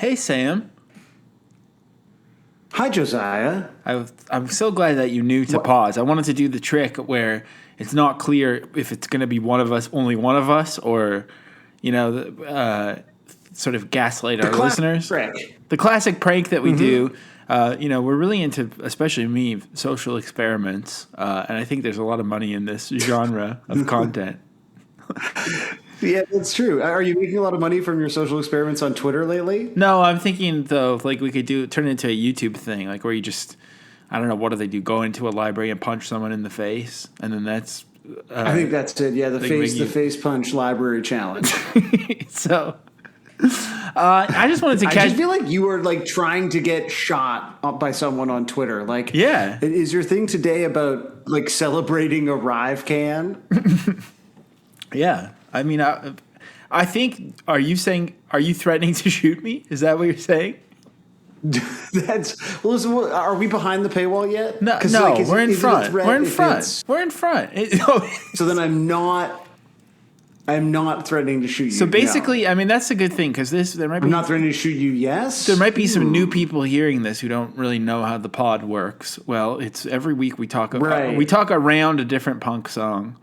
Hey, Sam. Hi, Josiah. I'm so glad that you knew to pause. I wanted to do the trick where it's not clear if it's going to be one of us, only one of us, or, sort of gaslight our listeners. The classic prank that we do. We're really into, especially me, social experiments. And I think there's a lot of money in this genre of content. Yeah, that's true. Are you making a lot of money from your social experiments on Twitter lately? No, I'm thinking, though, like we could turn it into a YouTube thing, like where you just, I don't know, what do they do? Go into a library and punch someone in the face? And then that's... I think that's it. Yeah, the face punch library challenge. So... I just wanted to catch... I just feel like you were like trying to get shot by someone on Twitter. Like, yeah. Is your thing today about like celebrating a Rive can? Yeah. I mean, I think, are you threatening to shoot me? Is that what you're saying? Listen, are we behind the paywall yet? No, we're in front. We're in front. We're in front. So then I'm not threatening to shoot you. So basically, no. I mean, that's a good thing because I'm not threatening to shoot you, yes? There might be some new people hearing this who don't really know how the pod works. Well, it's every week we talk around a different punk song,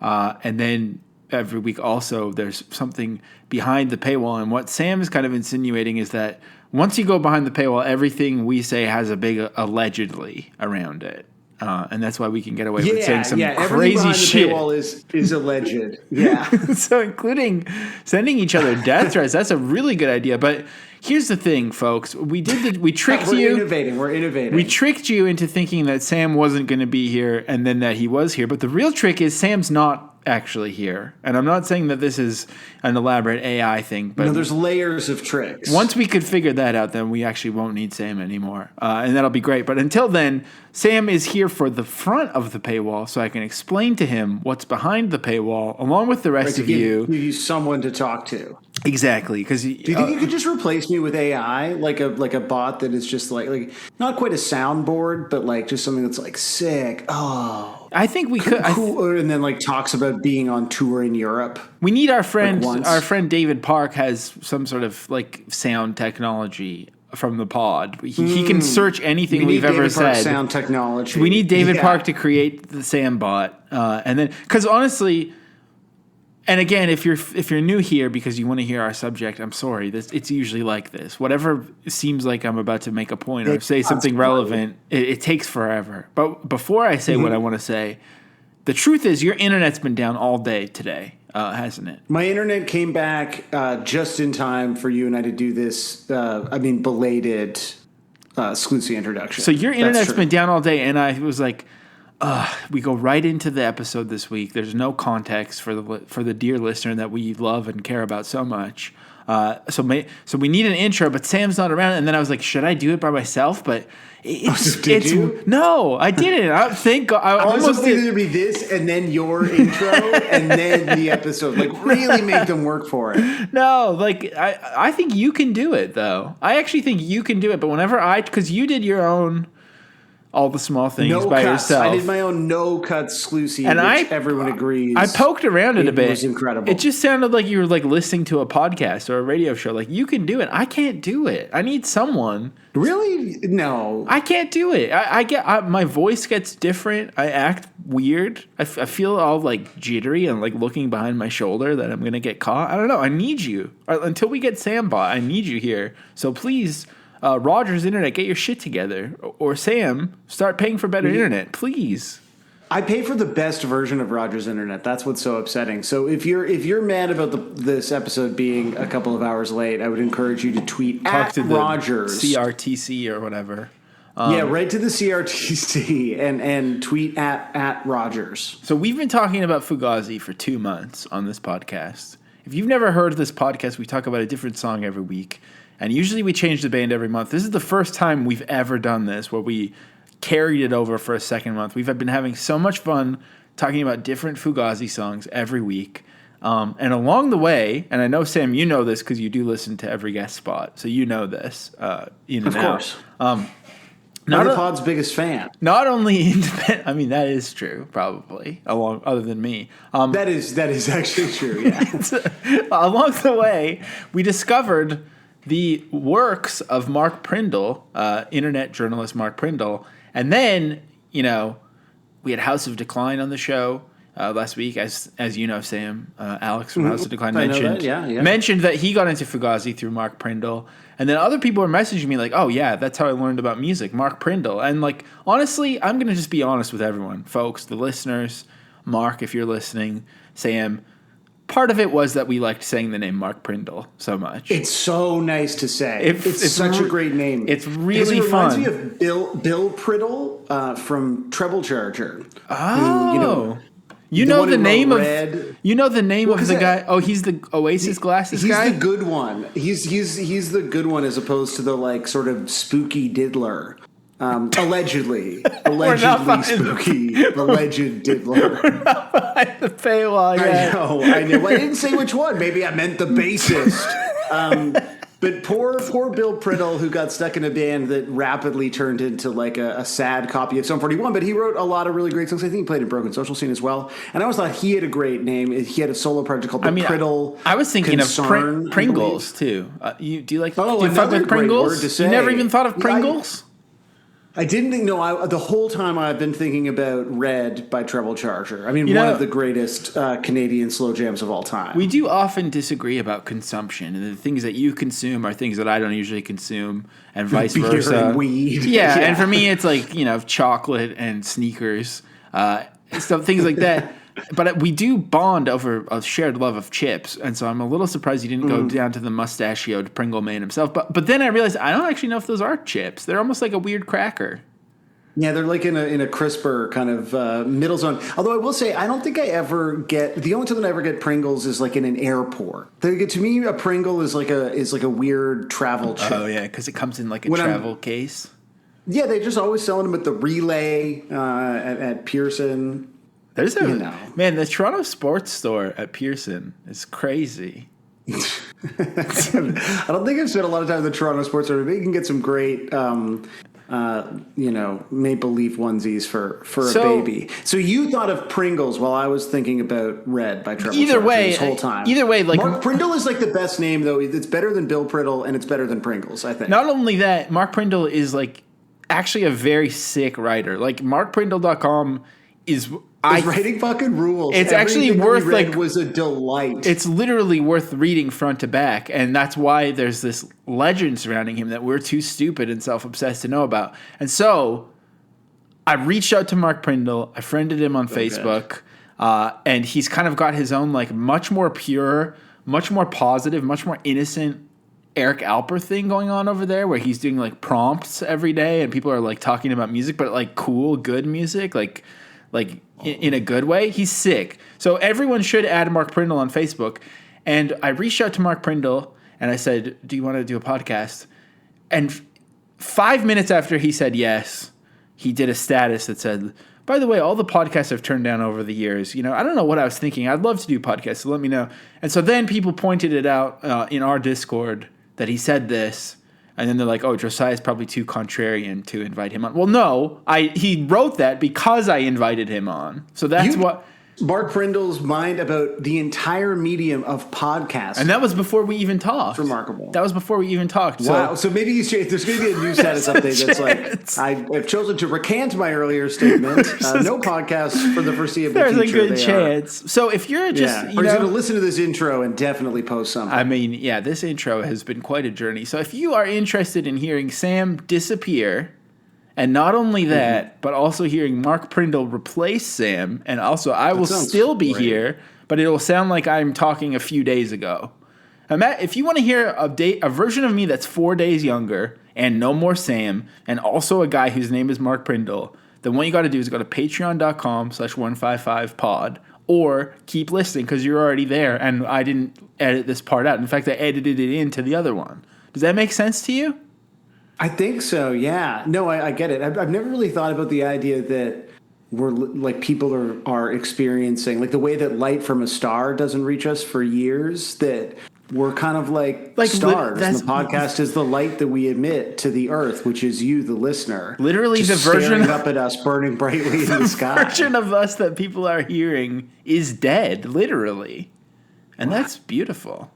and then every week also there's something behind the paywall. And what Sam is kind of insinuating is that once you go behind the paywall, everything we say has a big allegedly around it. And that's why we can get away with saying some crazy shit. The paywall is alleged. Yeah. So including sending each other death threats. That's a really good idea. But here's the thing, folks. We tricked you. We're innovating. We tricked you into thinking that Sam wasn't going to be here and then that he was here. But the real trick is Sam's not actually here. And I'm not saying that this is an elaborate AI thing. But there's layers of tricks. Once we could figure that out, then we actually won't need Sam anymore. And that'll be great. But until then, Sam is here for the front of the paywall so I can explain to him what's behind the paywall along with the rest of you. Give you someone to talk to. Exactly. Do you think you could just replace me with AI? Like a bot that is just like not quite a soundboard, but like just something that's like sick. Oh. I think we could. Cool, and then like talks about being on tour in Europe. We need our friend. Our friend David Park has some sort of like sound technology from the pod. He can search anything we've ever said. Sound technology. We need David Park to create the Sam bot, and then because honestly. And again, if you're new here because you want to hear our subject, I'm sorry. It's usually like this. Whatever seems like I'm about to make a point or say something relevant, it takes forever. But before I say what I want to say, the truth is your internet's been down all day today, hasn't it? My internet came back just in time for you and I to do this, belated Sclusy introduction. So your internet's been down all day, and I was like... we go right into the episode this week. There's no context for the dear listener that we love and care about so much. So we need an intro, but Sam's not around. And then I was like, should I do it by myself? But no, I didn't. Thank God. I almost did. It would be this, and then your intro, and then the episode. Like really make them work for it. No, like I think you can do it though. I actually think you can do it. But because you did your own. All the small things by yourself. I did my own no-cut Sclusy, and everyone agrees. I poked around it a bit. It was incredible. It just sounded like you were like listening to a podcast or a radio show. Like, you can do it. I can't do it. I need someone. Really? No. I can't do it. My voice gets different. I act weird. I feel all like jittery and like looking behind my shoulder that I'm going to get caught. I don't know. I need you. Until we get Sambot, I need you here. So please... Rogers Internet, get your shit together. Or Sam, start paying for better internet, please. I pay for the best version of Rogers Internet. That's what's so upsetting. So if you're mad about this episode being a couple of hours late, I would encourage you to tweet at Rogers. CRTC or whatever. Right to the CRTC and tweet at Rogers. So we've been talking about Fugazi for 2 months on this podcast. If you've never heard of this podcast, we talk about a different song every week. And usually we change the band every month. This is the first time we've ever done this where we carried it over for a second month. We've been having so much fun talking about different Fugazi songs every week. And along the way, and I know, Sam, you know this because you do listen to every guest spot, so you know this in and out. Of course. Not the pod's biggest fan. Not only independent, I mean, that is true, probably, other than me. That is actually true, yeah. Along the way, we discovered... the works of Mark Prindle, internet journalist Mark Prindle. And then, we had House of Decline on the show last week, as you know, Sam. Alex from House of Decline mentioned that he got into Fugazi through Mark Prindle. And then other people were messaging me like, oh, yeah, that's how I learned about music, Mark Prindle. And, honestly, I'm going to just be honest with everyone. Folks, the listeners, Mark, if you're listening, Sam, part of it was that we liked saying the name Mark Prindle so much. It's so nice to say. It's such a great name. It's really fun. It reminds me of Bill Prindle from Treble Charger. Oh. You know the name of the guy. Oh, he's the Oasis glasses guy. He's the good one. He's the good one as opposed to the sort of spooky diddler. Allegedly spooky, alleged diddler. We're not behind the paywall yet. I know. I didn't say which one. Maybe I meant the bassist. But poor Bill Prindle, who got stuck in a band that rapidly turned into a sad copy of Sum 41. But he wrote a lot of really great songs. I think he played in Broken Social Scene as well. And I always thought he had a great name. He had a solo project called Prindle. I was thinking Concern, of Pringles too. Do you fuck with Pringles? Word to say. You never even thought of Pringles? I didn't think. No, the whole time I've been thinking about Red by Treble Charger. I mean, one of the greatest Canadian slow jams of all time. We do often disagree about consumption, and the things that you consume are things that I don't usually consume, and vice versa. Beer and weed. Yeah, and for me, it's chocolate and sneakers, things like that. But we do bond over a shared love of chips, and so I'm a little surprised you didn't go down to the mustachioed Pringle man himself. But then I realized I don't actually know if those are chips. They're almost like a weird cracker. Yeah, they're in a crisper kind of middle zone. Although I will say, I don't think I ever get the only time that I ever get Pringles is in an airport. To me, a Pringle is like a weird travel chip. Oh yeah, because it comes in a travel case. Yeah, they just always selling them at the Relay at Pearson. There's the Toronto Sports Store at Pearson is crazy. I don't think I've spent a lot of time at the Toronto Sports Store. Maybe you can get some great, maple leaf onesies for a baby. So you thought of Pringles while I was thinking about Red by Treble Charger this whole time. Either way, Mark Prindle is the best name though. It's better than Bill Prindle and it's better than Pringles. I think. Not only that, Mark Prindle is actually a very sick writer. MarkPrindle.com is. Writing fucking rules. It's actually worth was a delight. It's literally worth reading front to back, and that's why there's this legend surrounding him that we're too stupid and self-obsessed to know about. And so I reached out to Mark Prindle. I friended him on Facebook, and he's kind of got his own much more pure, much more positive, much more innocent Eric Alper thing going on over there, where he's doing prompts every day, and people are talking about music, but cool, good music, in a good way. He's sick. So everyone should add Mark Prindle on Facebook. And I reached out to Mark Prindle and I said, do you want to do a podcast? And 5 minutes after he said yes, he did a status that said, by the way, all the podcasts I've turned down over the years, I don't know what I was thinking. I'd love to do podcasts, so let me know. And so then people pointed it out in our Discord that he said this. And then they're like, oh, Josiah's probably too contrarian to invite him on. Well, no, he wrote that because I invited him on. So that's what... Mark Prindle's mind about the entire medium of podcasts. And that was before we even talked. It's remarkable. That was before we even talked. Wow. So maybe there's going to be a new status update that's I've chosen to recant my earlier statement. No podcast for the foreseeable future. There's a good chance. So if you're just... Or he's going to listen to this intro and definitely post something. I mean, yeah, this intro has been quite a journey. So if you are interested in hearing Sam disappear... And not only that, but also hearing Mark Prindle replace Sam, and also I will still be here, but it will sound like I'm talking a few days ago. Matt, if you want to hear a version of me that's 4 days younger, and no more Sam, and also a guy whose name is Mark Prindle, then what you got to do is go to patreon.com/155pod, or keep listening because you're already there, and I didn't edit this part out. In fact, I edited it into the other one. Does that make sense to you? I think so, yeah. No, I get it. I've never really thought about the idea that we're people are experiencing the way that light from a star doesn't reach us for years, that we're kind of like stars. And the podcast is the light that we emit to the earth, which is you, the listener. Literally just the version up at us burning brightly in the sky. The version of us that people are hearing is dead, literally. And that's beautiful.